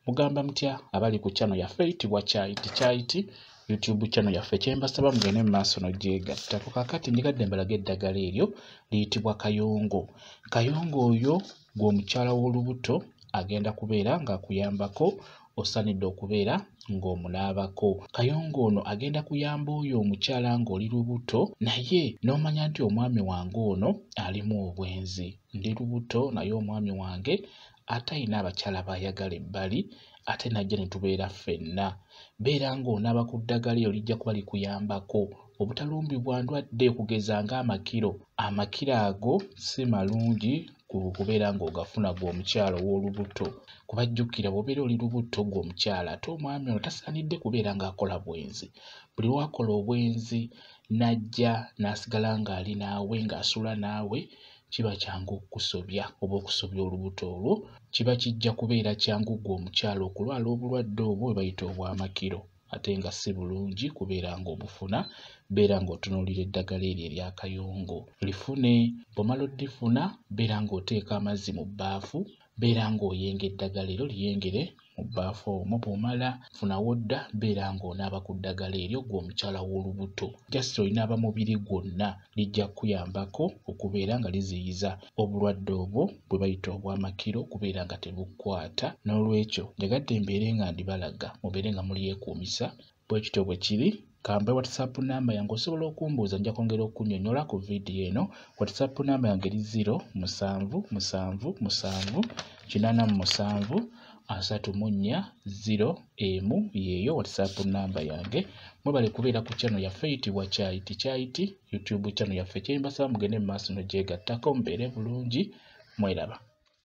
Mugamba mutya abali ku channel yaffe eyitibwa Kyayiti YouTube channel yaffe kyembasaba mugende mu maaso n'ogyegatta. Kakati ndigadde mbalaga eddagala eryo liyitibwa Kayongo. Kayongo oyo gw'omukyala w'olubuto agenda kubeera ng'akuyambako osanidde okubeera ng'omunaabako. Kayongo ono agenda kuyamba oyo omukyala ng'oli lubuto naye n'omanya nti omwami wange ono alimu obwenzi. Ndi lubuto naye omwami wange ate ayina abakyala bayagala ebbali ate najja ne tubeera ffenna. Beera ng'onaaba ku ddagala eryo lijja kuba likuyambako obutalumbibwa ndwadde okugeza ng'amakiro. Amakiro ago si malungi kubeera ng'ogafuna gw'omukyala w'olubuto. Kubajjukira bw'obeera oli lubuto gw'omukyala ate omwami ono tasaanidde kubeera ng'akola bwenzi. Buli lwakola obwenzi najja n'asigala ng'ali naawe ng'asula naawe kiba kyangu okukusobya oba okusobya olubuto olwo. Kiba kijja kubeera kyangu gw'omukyala okulwala obulwadde obwo bwe bayita obw'amakiro ate nga si bulungi kubeera ng'obufuna. Beera ng'otunuulira eddagala eryo erya Kayongo. Lifune, bw'omala oddifuna beera ng'oteeka amazzi mu bbaafu, beera ng'oyenga eddagala eryo liyengere mu bbaafu omwo. Bw'omala funawo dda beera ng'onaaba ku ddagala eryo gw'omukyala w'olubuto. Just olinaaba mubiri gwonna lijja kukuyambako okubeera nga liziyiza obulwadde obwo bwe bayita obw'amakiro kubeera nga tebukkwata. N'olwekyo njagadde mbeere nga ndibalaga mubeere nga mulyekuumisa bwe kityo bwe kiri. Kambe WhatsApp namba yange osobola okumbuuza nja kwongera okunnyonnyola ku vidiyo eno. WhatsApp namba yange eri 07778734 yeeyo WhatsApp namba yange. Mwebale kubeera ku channel yaffe eyitibwa Kyayiti YouTube channel yaffe. Kyembasaba mugende mu maaso n'ogyegattako mubeere bulungi. Mweraba.